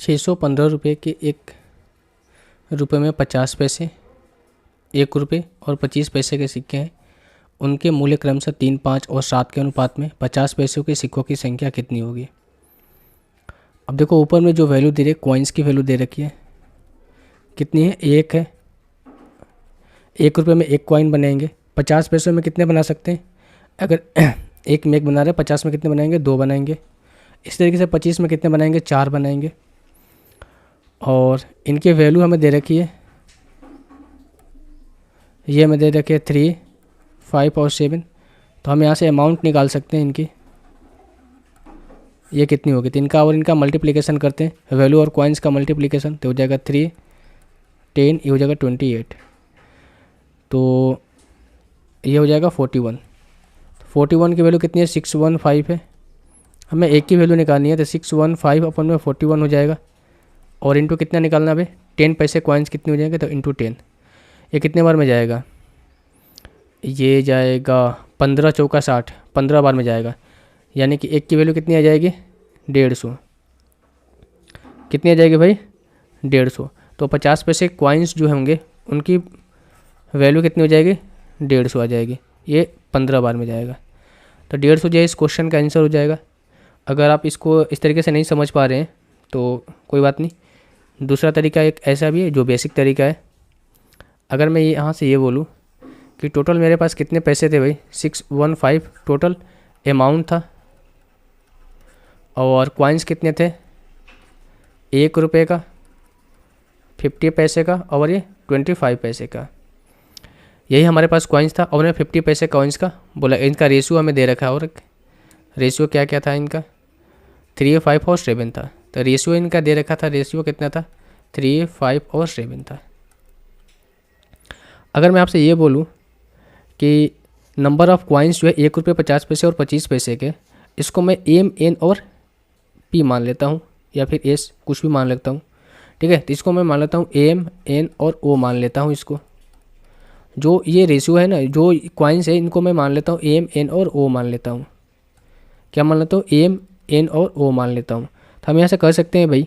615 रुपये के 1 रुपये में 50 पैसे, 1 रुपये और 25 पैसे के सिक्के हैं। उनके मूल्य क्रमशः 3, 5 और 7 के अनुपात में 50 पैसों के सिक्कों की संख्या कितनी होगी। अब देखो ऊपर में जो वैल्यू दे रही है, कॉइन्स की वैल्यू दे रखी है, कितनी है, 1 है। 1 रुपये में 1 कॉइन बनाएंगे। 50 पैसों में कितने बना सकते हैं, अगर 1 में 1 बना रहे हैं, 50 में कितने बनाएंगे, 2 बनाएंगे। इस तरीके से 25 में कितने बनाएंगे, 4 बनाएंगे। और इनकी वैल्यू हमें दे रखी है, ये हमें दे रखी है 3, 5 और 7। तो हम यहाँ से अमाउंट निकाल सकते हैं इनकी, ये कितनी होगी। तो इनका और इनका मल्टीप्लिकेशन करते हैं, वैल्यू और कॉइन्स का मल्टीप्लिकेशन, तो हो जाएगा 3, 10, ये हो जाएगा 28, तो ये हो जाएगा 41। 41 की वैल्यू कितनी है, 615 है। हमें एक की वैल्यू निकालनी है, तो 615 अपन में 41 हो जाएगा। और इंटू कितना निकालना है, 10 पैसे कॉइन्स कितने हो जाएंगे, तो इंटू 10। ये कितने बार में जाएगा, ये जाएगा 15 चौका 60, 15 बार में जाएगा। यानी कि एक की वैल्यू कितनी आ जाएगी, 150। कितनी आ जाएगी भाई, 150। तो 50 पैसे कॉइन्स जो होंगे उनकी वैल्यू कितनी हो जाएगी, 150 आ जाएगी। ये 15 बार में जाएगा। तो 150 जो है इस क्वेश्चन का आंसर हो जाएगा। अगर आप इसको इस तरीके से नहीं समझ पा रहे हैं तो कोई बात नहीं, दूसरा तरीका एक ऐसा भी है जो बेसिक तरीका है। अगर मैं यहाँ से ये बोलूँ कि टोटल मेरे पास कितने पैसे थे भाई, 615 टोटल अमाउंट था, और कॉइन्स कितने थे, 1 रुपये का, 50 पैसे का और ये 25 पैसे का। यही हमारे पास कॉइन्स था। और 50 पैसे कॉइन्स का बोला, इनका रेशियो हमें दे रखा है, और रेशियो क्या क्या था इनका, 3, 5 और 7 था। तो रेशियो इनका दे रखा था, रेशियो कितना था, 3, 5 और 7 था। अगर मैं आपसे ये बोलूँ कि नंबर ऑफ़ कॉइन्स जो है 1 रुपये 50 पैसे और 25 पैसे के, इसको मैं एम, एन और पी मान लेता हूँ, या फिर एस, कुछ भी मान लेता हूँ, ठीक है। तो इसको मैं मान लेता हूँ एम, एन और ओ मान लेता हूँ। इसको जो ये रेशियो है ना, जो कॉइन्स है, इनको मैं मान लेता हूँ एम, एन और ओ मान लेता हूँ। क्या मान लेता हूँ, एम, एन और ओ मान लेता हूँ। तो हम यहाँ से कह सकते हैं भाई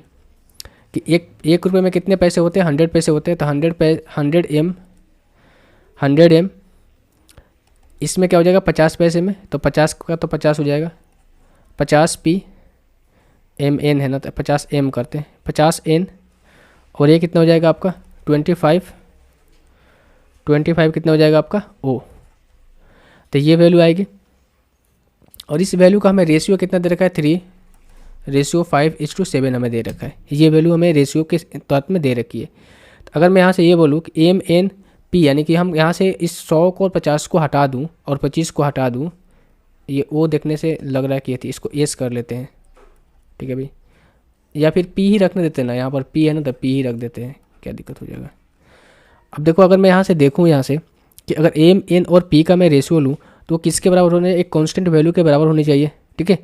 कि एक रुपये में कितने पैसे होते हैं, 100 पैसे होते हैं। तो 100 एम, इसमें क्या हो जाएगा 50 पैसे में, तो 50 का तो 50 हो जाएगा, 50 पी, एम एन है ना, तो 50 एम करते हैं, 50 एन। और ये कितना हो जाएगा आपका 25 कितना हो जाएगा आपका ओ। तो ये वैल्यू आएगी। और इस वैल्यू का हमें रेशियो कितना दे रखा है, 3, रेशियो 5:7 हमें दे रखा है। ये वैल्यू हमें रेशियो के तौर में दे रखी है। तो अगर मैं यहाँ से ये बोलूँ कि एम, एन, पी, यानी कि हम यहाँ से इस 100 को और 50 को हटा दूँ और 25 को हटा दूँ, ये ओ देखने से लग रहा है कि ये थी, इसको एस कर लेते हैं, ठीक है भाई। या फिर पी ही रखने देते हैं ना, यहाँ पर पी है ना, तो पी ही रख देते हैं, क्या दिक्कत हो जाएगा। अब देखो अगर मैं यहाँ से देखूँ यहाँ से कि अगर एम, एन और पी का मैं रेशियो लूँ तो किसके बराबर होने, एक कांस्टेंट वैल्यू के बराबर होनी चाहिए, ठीक है।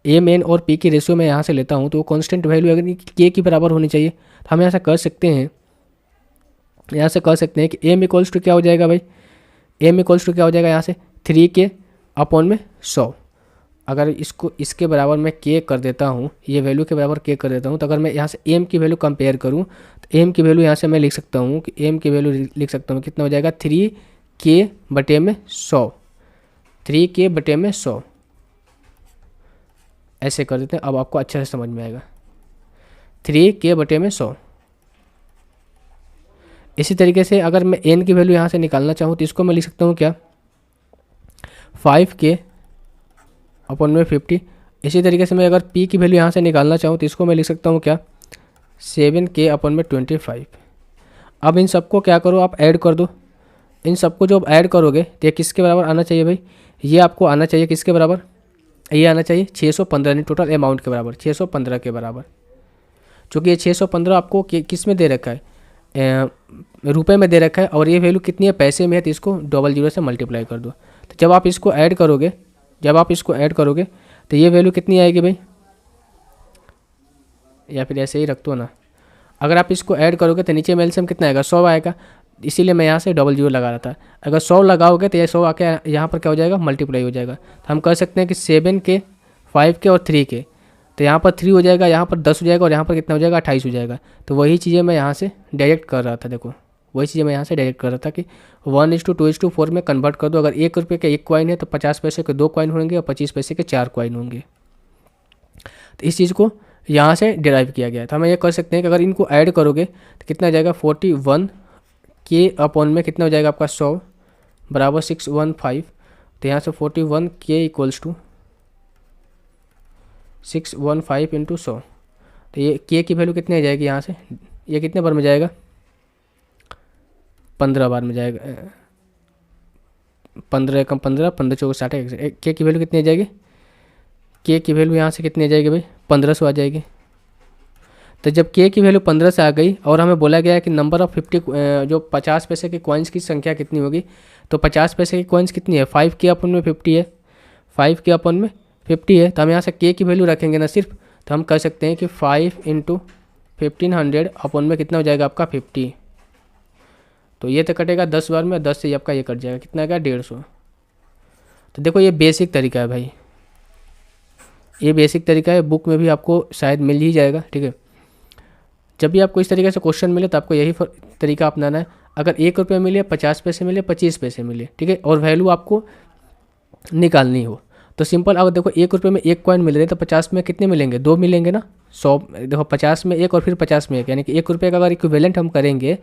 एम, एन और पी की रेशियो मैं यहाँ से लेता हूँ तो वो कांस्टेंट वैल्यू अगर के की बराबर होनी चाहिए। तो हम यहाँ से कह सकते हैं, यहाँ से कह सकते हैं कि एम इक्वल्स टू क्या हो जाएगा भाई, एम इक्वल्स टू क्या हो जाएगा यहाँ से 3 अपॉन में 100। अगर इसको इसके बराबर मैं के कर देता हूँ, ये वैल्यू के बराबर के कर देता हूँ, तो अगर मैं यहाँ से एम की वैल्यू कंपेयर करूँ तो एम की वैल्यू यहाँ से मैं लिख सकता हूँ कि एम की वैल्यू लिख सकता हूँ कितना हो जाएगा 3k/100, 3k/100 ऐसे कर देते हैं। अब आपको अच्छा से समझ में आएगा, 3k/100। इसी तरीके से अगर मैं n की वैल्यू यहाँ से निकालना चाहूँ तो इसको मैं लिख सकता हूँ क्या, 5k/50। इसी तरीके से मैं अगर p की वैल्यू यहाँ से निकालना चाहूँ तो इसको मैं लिख सकता हूँ क्या, 7k/25। अब इन सबको क्या करो, आप ऐड कर दो। इन सबको जो आप ऐड करोगे तो ये किसके बराबर आना चाहिए भाई, ये आपको आना चाहिए किसके बराबर, ये आना चाहिए 615, टोटल अमाउंट के बराबर, 615 के बराबर। चूँकि ये 615 आपको किस में दे रखा है, रुपए में दे रखा है, और ये वैल्यू कितनी है, पैसे में है, तो इसको 00 से मल्टीप्लाई कर दो। तो जब आप इसको ऐड करोगे तो ये वैल्यू कितनी आएगी भाई, या फिर ऐसे ही रख दो ना। अगर आप इसको ऐड करोगे तो नीचे में एलसीएम कितना आएगा, 100 आएगा। इसीलिए मैं यहाँ से 00 लगा रहा था। अगर 100 लगाओगे तो ये 100 आके यहाँ पर क्या हो जाएगा, मल्टीप्लाई हो जाएगा। तो हम कह सकते हैं कि 7k, 5k और 3k, तो यहाँ पर 3 हो जाएगा, यहाँ पर 10 हो जाएगा और यहाँ पर कितना हो जाएगा 28 हो जाएगा। तो वही चीज़ें मैं यहाँ से डायरेक्ट कर रहा था, देखो वही चीज़ें मैं यहाँ से डायरेक्ट कर रहा था कि 1:2:4 में कन्वर्ट कर दो। अगर 1 रुपये का 1 कॉइन है तो 50 पैसे के 2 कॉइन होंगे और 25 पैसे के 4 कॉइन होंगे। तो इस चीज़ को यहाँ से डिराइव किया गया है। तो हम ये कर सकते हैं कि अगर इनको ऐड करोगे तो कितना हो जाएगा 41 के अपॉन में कितना हो जाएगा आपका 100 बराबर 615। तो यहाँ से 41 के इक्वल्स टू 615 इंटू 100। तो ये के की वैल्यू कितनी आ जाएगी यहाँ से, ये कितने बार में जाएगा 15 बार में जाएगा। 15 एकम 15, 15 चौके 60, के की वैल्यू कितनी आ जाएगी, के की वैल्यू यहाँ से कितनी आ जाएगी भाई 1500 आ जाएगी। तो जब के की वैल्यू 15 से आ गई और हमें बोला गया है कि नंबर ऑफ 50 जो 50 पैसे के कॉइन्स की संख्या कितनी होगी, तो 50 पैसे की कॉइन्स कितनी है 5 के अपन में 50 है, 5 के अपन में 50 है। तो हम यहाँ से के की वैल्यू रखेंगे ना सिर्फ, तो हम कह सकते हैं कि 5 इंटू 1500 अपन में कितना हो जाएगा आपका 50। तो ये तो कटेगा 10 बार में, 10 से आपका ये कट जाएगा, कितना आएगा 150। तो देखो ये बेसिक तरीका है भाई, ये बेसिक तरीका है, बुक में भी आपको शायद मिल ही जाएगा। ठीक है, जब भी आपको इस तरीके से क्वेश्चन मिले तो आपको यही तरीका अपनाना है। अगर 1 रुपये मिले, 50 पैसे मिले, 25 पैसे मिले, ठीक है, और वैल्यू आपको निकालनी हो तो सिंपल, अगर देखो 1 रुपये में 1 कॉइन मिल रहे हैं तो 50 में कितने मिलेंगे 2 मिलेंगे ना। 100 देखो 50 में 1 और फिर 50 में 1, यानी कि 1 रुपये का अगर इक्विवेलेंट हम करेंगे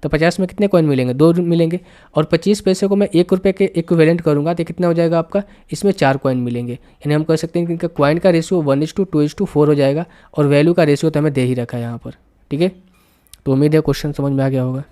तो 50 में कितने कॉइन मिलेंगे 2 मिलेंगे। और 25 पैसे को मैं 1 रुपये के इक्विवेलेंट करूँगा तो कितना हो जाएगा आपका, इसमें 4 कॉइन मिलेंगे। यानी हम कह सकते हैं कि इनका कॉइन का रेशियो 1:2:4 हो जाएगा और वैल्यू का रेशियो तो हमें दे ही रखा है यहाँ पर। ठीक है, तो उम्मीद है क्वेश्चन समझ में आ गया होगा।